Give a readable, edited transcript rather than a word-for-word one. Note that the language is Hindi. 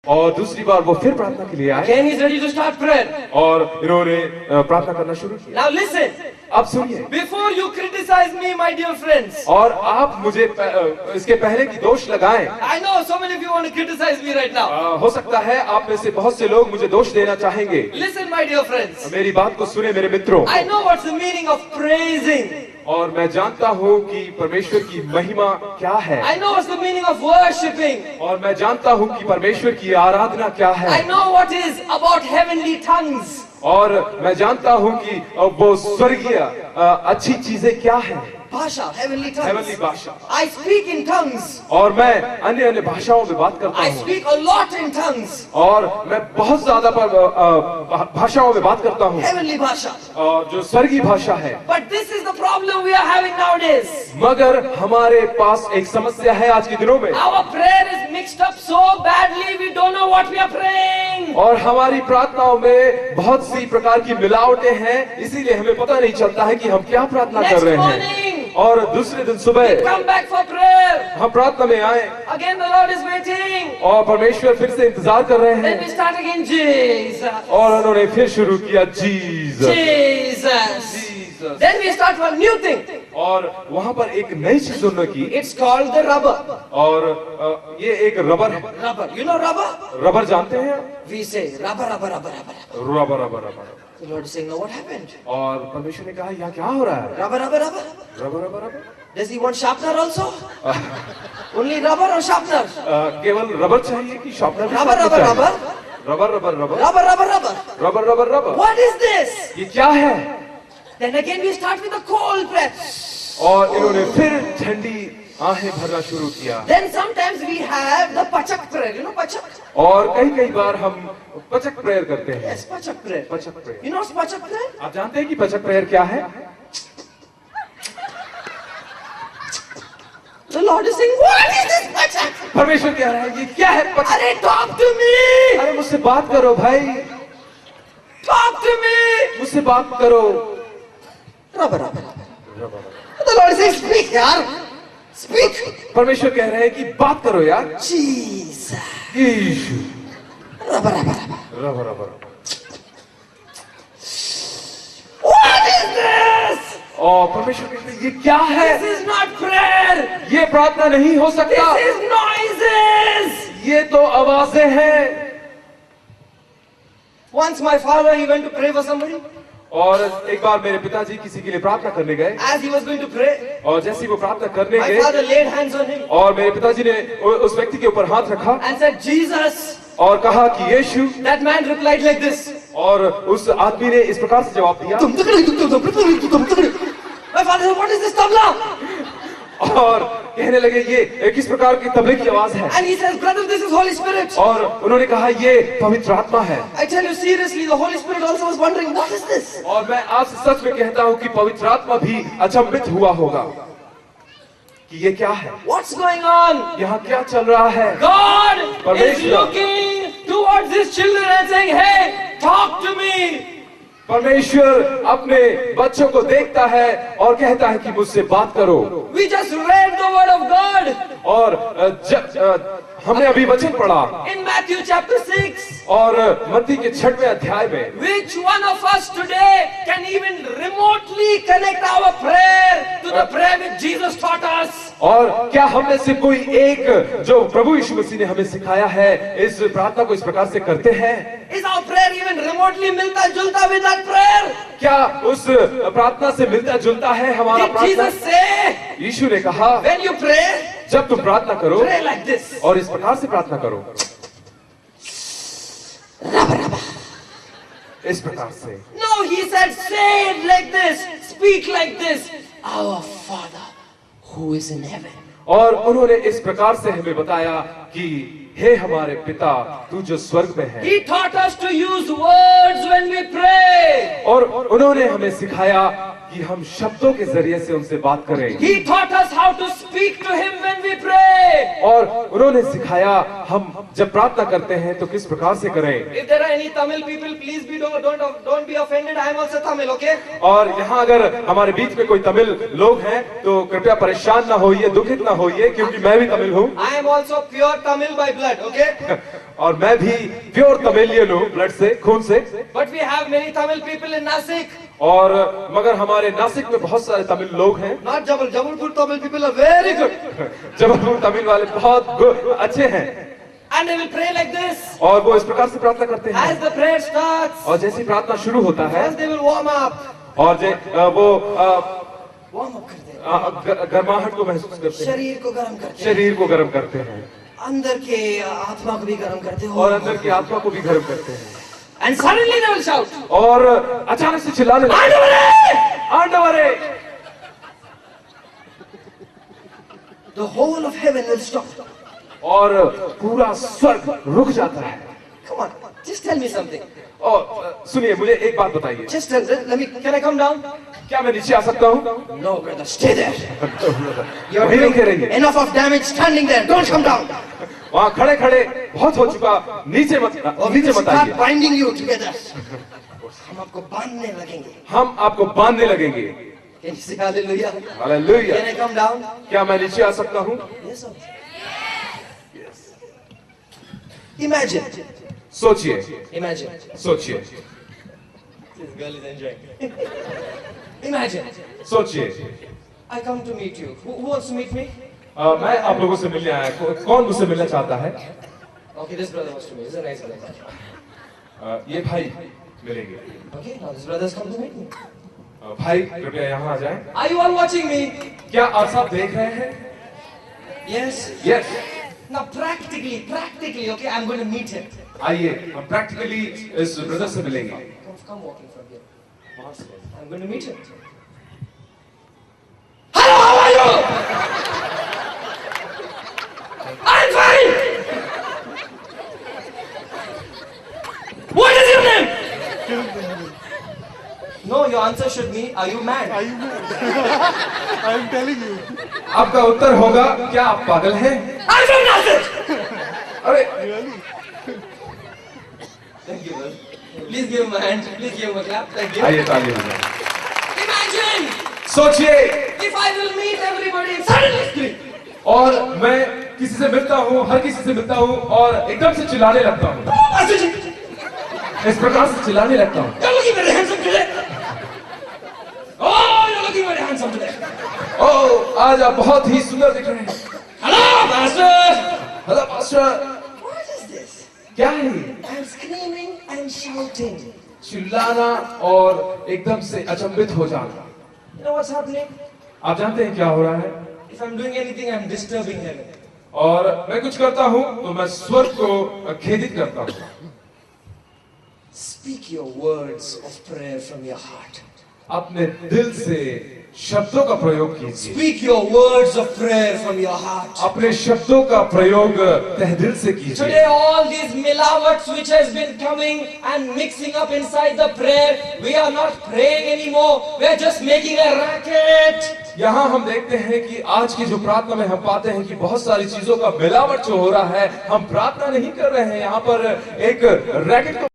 और दूसरी बार वो फिर प्रार्थना के लिए आए Again he's ready to start prayer. और इन्होंने प्रार्थना करना शुरू किया। Now listen. अब सुनिए, Before you criticize me, my dear friends. और आप मुझे इसके पहले की दोष लगाएं। I know so many of you want to criticize me right now. हो सकता है आप में से बहुत से लोग मुझे दोष देना चाहेंगे। Listen, my dear friends. मेरी बात को सुने मेरे मित्रों। I know what's the meaning of praising. और मैं जानता हूँ कि परमेश्वर की महिमा क्या है। I know what's the meaning of worshiping. और मैं जानता हूँ कि परमेश्वर की आराधना क्या है। I know what is about heavenly tongues. और मैं जानता हूँ कि वो स्वर्गीय अच्छी चीजें क्या है। भाषा, heavenly tongues. हेवनली भाषा। I speak in tongues. और मैं अन्य अन्य भाषाओं में बात करता I हूँ। speak a lot in tongues. और मैं बहुत ज्यादा भाषाओं में बात करता हूँ। Heavenly भाषा. और जो स्वर्गीय भाषा है। But this is the problem we are having nowadays. मगर हमारे पास एक समस्या है आज के दिनों में। Our prayer is mixed up so badly we don't know what we are praying. और हमारी प्रार्थनाओं में बहुत सी प्रकार की मिलावटें हैं, इसीलिए हमें पता नहीं चलता है कि हम क्या प्रार्थना कर रहे हैं। और दूसरे दिन सुबह Come back for prayer. हम प्रार्थना में आए Again the Lord is waiting. और परमेश्वर फिर से इंतजार कर रहे Then we हैं। start again, Jesus. और उन्होंने फिर शुरू किया Jesus Jesus. Jesus. Then we start one new thing. और वहाँ पर एक नई चीज उन्होंने की। It's called the rubber. और ये एक रबर है। Rubber. You know rubber? Rubber जानते हैं? We say rubber, rubber, rubber, rubber. Rubber rubber rubber. The Lord is saying, no, what happened? और परमेश्वर ने कहा यहाँ क्या हो रहा है? Rubber, rubber, rubber. Rubber rubber rubber. Does he want sharpener also? Only rubber or sharpener? केवल रबर चाहिए कि शार्पनर भी Rubber, साथ में rubber, चाहिए? rubber. Rubber rubber rubber Rubber, rubber, rubber. Rubber rubber rubber. What is this? ये क्या है? Then again we start with the cold breath. और इन्होंने फिर ठंडी आहें भरना शुरू किया। Then sometimes we have the pachak prayer. You know pachak? और कई बार हम पचक प्रेयर करते हैं। Yes, pachak prayer. पचक prayer. You know what's pachak prayer? आप जानते हैं कि पचक प्रेयर क्या है? The Lord is saying, what is this pachak? परमेश्वर कह रहा है ये क्या है पचक? अरे talk to me. अरे मुझसे बात करो भाई, Talk to me. मुझसे बात करो। Rubber, rubber, rubber. The Lord is saying, speak, yaar. Speak. परमेश्वर कह रहे हैं कि बात करो यार। Jesus. यीशु। Rubber, rubber, rubber. Rubber rubber. What is this? और परमेश्वर कहते हैं ये क्या है? This is not prayer. ये प्रार्थना नहीं हो सकता। This is noises. ये तो आवाजें हैं। Once my father, he went to pray for somebody. और एक बार मेरे पिताजी किसी के लिए प्रार्थना करने गए। As he was going to pray, और जैसे ही वो प्रार्थना करने my गए father laid hands on him और मेरे पिताजी ने उस व्यक्ति के ऊपर हाथ रखा and said, Jesus. और कहा कि यीशु। That man replied like this. और उस आदमी ने इस प्रकार से जवाब दिया। My father said, what is this tabla? और कहने लगे ये किस प्रकार की तबले की आवाज है? And he says, brother, this is Holy Spirit. और उन्होंने कहा ये पवित्र आत्मा है। I tell you seriously, the Holy Spirit also was wondering, what is this? और मैं आपसे सच में कहता हूँ कि पवित्र आत्मा भी अचंभित हुआ होगा कि ये क्या है? What's going on? यहाँ क्या चल रहा है? God is परमेश्वर। looking towards his children and saying, hey, talk to me. परमेश्वर अपने बच्चों को देखता है और कहता है कि मुझसे बात करो। We just read the word of God और हमने अभी वचन पढ़ा in Matthew chapter 6. और मत्ती के 6वें अध्याय में Which one of us today can even remotely connect our prayer to the prayer which Jesus taught us? और क्या हम में से कोई एक जो प्रभु यीशु मसीह ने हमें सिखाया है इस प्रार्थना को इस प्रकार से करते हैं? Is our prayer even remotely मिलता जुलता with that prayer? क्या उस प्रार्थना से मिलता जुलता है हमारा Did प्रार्थना? Jesus say, यीशु ने कहा when you pray, जब तुम प्रार्थना करो pray like this? और इस प्रकार से प्रार्थना करो, इस प्रकार से। No, he said, say it like this, speak like this. Our Father who is in heaven. और उन्होंने इस प्रकार से हमें बताया कि हे हमारे पिता तू जो स्वर्ग में है। He taught us to use words when we pray. और उन्होंने हमें सिखाया कि हम शब्दों के जरिए से उनसे बात करें। He taught us how to speak to him when we pray. और उन्होंने सिखाया हम जब प्रार्थना करते हैं तो किस प्रकार से करें। If there are any Tamil people, please don't be offended. I am also Tamil, okay? और यहाँ अगर हमारे बीच में कोई तमिल लोग हैं तो कृपया परेशान ना होइए, दुखित ना होइए, क्योंकि मैं भी तमिल हूँ। I am also pure Tamil by blood. blood, okay? और मैं भी प्योर तमिलियन हूँ, ब्लड से, खून से। But we have many Tamil people in Nasik. और मगर हमारे नासिक में बहुत सारे तमिल लोग हैं। Not Jabalpur Tamil people are very good. Jabalpur Tamil वाले बहुत अच्छे हैं। And they will pray like this. और वो इस प्रकार से प्रार्थना करते हैं। As the prayer starts, और जैसी प्रार्थना शुरू होता है, first they will warm up. और वो Warm up करते हैं। गर्माहट को महसूस करते हैं, शरीर को गर्म करते हैं। शरीर को गर्म करते हैं, अंदर के आत्मा को भी गर्म करते हैं। और अंदर की आत्मा को भी गर्म करते हैं। And suddenly they will shout. और अचानक से चिल्लाने लगते हैं, आंडवरे! The whole of heaven will stop. और पूरा स्वर्ग रुक जाता है। Come on, just tell me something. और सुनिए, मुझे एक बात बताइए। Just let me. Can I come down? क्या मैं नीचे आ सकता हूँ? No, brother, stay there. You're वहीं doing रुके रहिए। enough of damage standing there. Don't come down. वहाँ खड़े खड़े बहुत हो चुका, नीचे मत Start आइए। binding you together. हम आपको बांधने लगेंगे. हम आपको बांधने लगेंगे। Can you say hallelujah? Hallelujah. Can I come down? क्या मैं नीचे आ सकता हूँ? Yes, sir. Imagine. सोचिए, Imagine. सोचिए, This girl is enjoying. Imagine. सोचिए। I come to meet you. Who wants to meet me? मैं आप लोगों से मिलने आया। कौन मुझसे मिलना चाहता है? Okay, this brother wants to meet. He's a nice guy. ये भाई मिलेंगे। Okay, now this brother's come to meet me. भाई कृपया यहाँ आ जाएं। Are you all watching me? क्या आप सब देख रहे हैं? Yes. Yes. Now practically, okay, I'm going to meet him. आइए, हम प्रैक्टिकली इस ब्रदर से मिलेंगे। Come walking from here. I'm going to meet him. Hello, how are you? I'm fine. What is your name? No, your answer should be, are you mad? Are you mad? I am telling you. आपका उत्तर होगा, क्या आप पागल हैं? I'm from Nasik. अरे, Really? Thank you, brother. Please give him a hand. Please give him a clap. Thank you. आइए ताली बजाएं। Imagine सोचिए, if I will meet everybody and suddenly scream. और मैं किसी से मिलता हूँ, हर किसी से मिलता हूँ, और एकदम से चिल्लाने लगता हूँ। इस प्रकार से चिल्लाने लगता हूँ। You're looking very handsome today. Oh, you're looking very handsome today. ओह, आज आप बहुत ही सुंदर दिख रहे हैं। Hello, Pastor. Hello pastor, What is this? क्या है ये? I'm screaming and shouting. चिल्लाना और एकदम से अचंभित हो जाना। You know what's happening? आप जानते हैं क्या हो रहा है? If I'm doing anything, I'm disturbing heaven. और मैं कुछ करता हूँ तो मैं स्वर्ग को खेदित करता हूँ। Speak your words of prayer from your heart. अपने दिल से शब्दों का प्रयोग कीजिए। Speak your words of prayer from your heart. अपने शब्दों का प्रयोग तहदिल से कीजिए। Today all these milawats which has been coming and mixing up inside the prayer, we are not praying anymore. We are just making a racket. यहाँ हम देखते हैं कि आज की जो प्रार्थना में हम पाते हैं कि बहुत सारी चीजों का मिलावट जो हो रहा है, हम प्रार्थना नहीं कर रहे हैं, यहाँ पर एक रैकेट